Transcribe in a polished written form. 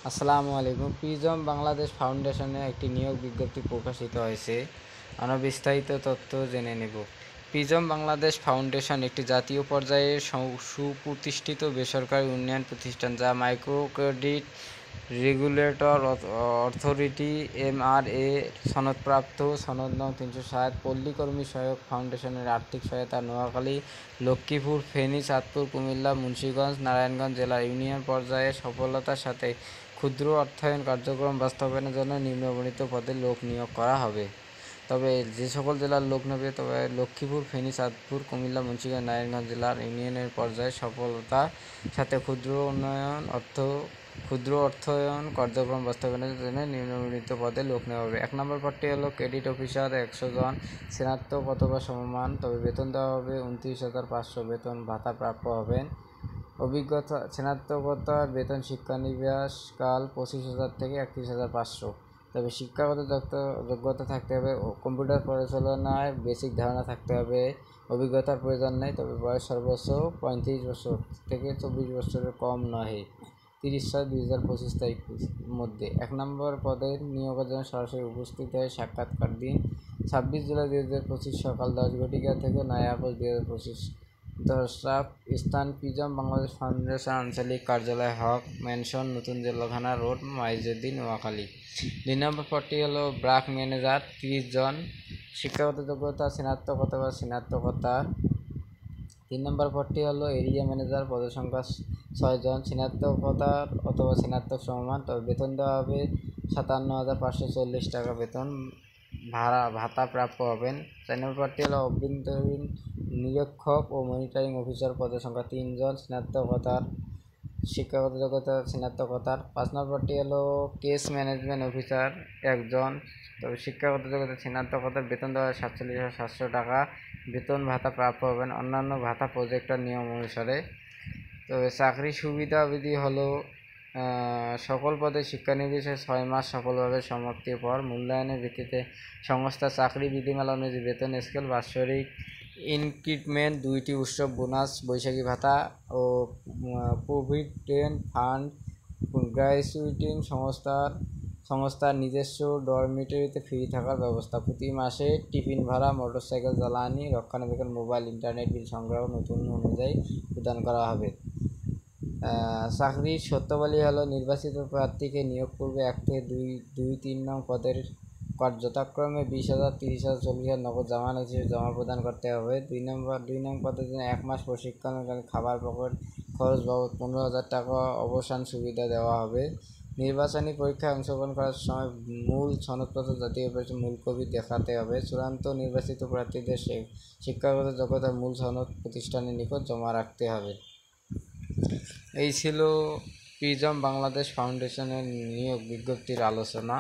আসসালামু আলাইকুম। প্রিজম বাংলাদেশ ফাউন্ডেশনে একটি নিয়োগ বিজ্ঞপ্তি প্রকাশিত হয়েছে। আমরা বিস্তারিত তথ্য জেনে নেব। প্রিজম বাংলাদেশ ফাউন্ডেশন একটি জাতীয় পর্যায়ের সুপ্রতিষ্ঠিত বেসরকারি উন্নয়ন প্রতিষ্ঠান, যা micro credit regulator authority (MRA) সনদপ্রাপ্ত। সনদ নং 360। পল্লী কর্মী সহায়ক ফাউন্ডেশনের আর্থিক সহায়তা নোয়াখালী, লক্ষ্মীপুর, ফেনী, চাঁদপুর, কুমিল্লা, মুন্সিগঞ্জ, নারায়ণগঞ্জ জেলার ইউনিয়ন পর্যায়ে সফলতার সাথে ক্ষুদ্র অর্থায়ন কার্যক্রম বাস্তবায়নের জন্য নিম্নবর্ণিত পদে লোক নিয়োগ করা হবে। তবে যে সকল জেলার লোক নেবে, তবে লক্ষ্মীপুর, ফেনী, চাঁদপুর, কুমিল্লা, মুন্সিগঞ্জ, নারায়ণগঞ্জ জেলার ইউনিয়নের পর্যায়ে সফলতার সাথে ক্ষুদ্র অর্থায়ন কার্যক্রম বাস্তবায়নের জন্য নিম্নবর্ণিত পদে লোক নেওয়া হবে। 1 নম্বর পদটি হলো ক্রেডিট অফিসার, 100 জন, স্নাতক অথবা সমমান। তবে বেতন দেওয়া হবে 29,500। বেতন ভাতা প্রাপ্য হবেন। অভিজ্ঞতা: স্নাতকোত্তর বেতন শিক্ষানিবাস কাল 25,000 থেকে 31,500। তবে শিক্ষাগত যোগ্যতা থাকতে হবে, কম্পিউটার পরিচালনায় বেসিক ধারণা থাকতে হবে। অভিজ্ঞতার প্রয়োজন নেই, তবে বয়স সর্বোচ্চ 35 বছর থেকে 24 বছরের কম নহে। 30/6/2025 তারিখের মধ্যে। 1 নম্বর পদের নিয়োগের জন্য সরাসরি উপস্থিত হয়ে সাক্ষাৎকার দিন 26 জুলাই 2025 সকাল 10 ঘটিকা থেকে 9 আগস্ট 2025। দর্শক স্থান: প্রিজম বাংলাদেশ ফাউন্ডেশন আঞ্চলিক কার্যালয়, হক ম্যানশন, নতুন জেলখানা রোড, মাইজদিন, নোয়াখালী। 2 নম্বর পদটি হলো ব্রাক ম্যানেজার, 30 জন, শিক্ষাগত যোগ্যতা স্নাতক অথবা স্নাতকোত্তর। 3 নম্বর পদটি হলো এরিয়া ম্যানেজার, পদসংখ্যা 6 জন, স্নাতকোত্তর অথবা স্নাতক সমমান। তবে বেতন দেওয়া হবে 57,540 টাকা। বেতন ভাতা প্রাপ্য হবেন। 4 নম্বর পদটি হলো অভ্যন্তরীণ নিরীক্ষক ও মনিটরিং অফিসার, পদসংখ্যা 3 জন, স্নাতকোত্তর, শিক্ষাগত যোগ্যতা স্নাতকোত্তর। 5 নম্বর পদটি হলো কেস ম্যানেজমেন্ট অফিসার, 1 জন, তবে শিক্ষাগত যোগ্যতা স্নাতকোত্তর। বেতন দেওয়া হয় 47,700 টাকা। বেতন ভাতা প্রাপ্য হবেন। অন্যান্য ভাতা প্রজেক্টের নিয়ম অনুসারে। তবে চাকরির সুবিধাবিধি হলো সকল পদে শিক্ষানিবিশে 6 মাস সফলভাবে সমাপ্তির পর মূল্যায়নের ভিত্তিতে সংস্থা চাকরি বিধিমালা অনুযায়ী বেতন স্কেল, বাৎসরিক ইনক্রিমেন্ট, 2টি উৎসব বোনাস, বৈশাখী ভাতা ও প্রভিডেন্ট ফান্ড, গ্র্যাচুইটি, সংস্থার নিজস্ব ডরমিটরিতে ফ্রি থাকার ব্যবস্থা, প্রতি মাসে টিফিন ভাড়া, মোটরসাইকেল জ্বালানি, রক্ষণাবেক্ষণ, মোবাইল, ইন্টারনেট বিল সংগ্রহ নতুন অনুযায়ী প্রদান করা হবে। চাকরির শর্তাবলী হলো নির্বাচিত প্রার্থীকে নিয়োগ পূর্বে 1 থেকে 2-3 নং পদের যথাক্রমে 20,000, 30,000, 40,000 নগদ জামানত হিসেবে জমা প্রদান করতে হবে। 2 নং পদের জন্য 1 মাস প্রশিক্ষণকালীন খাবার পকেট খরচ বাবদ 15,000 টাকা অবসান সুবিধা দেওয়া হবে। নির্বাচনী পরীক্ষায় অংশগ্রহণ করার সময় মূল সনদপত্র জাতীয় পরিচয় মূল কপি দেখাতে হবে। চূড়ান্ত নির্বাচিত প্রার্থীদের শিক্ষাগত যোগ্যতার মূল সনদ প্রতিষ্ঠানের নিকট জমা রাখতে হবে। এই ছিল প্রিজম বাংলাদেশ ফাউন্ডেশনের নিয়োগ বিজ্ঞপ্তির আলোচনা।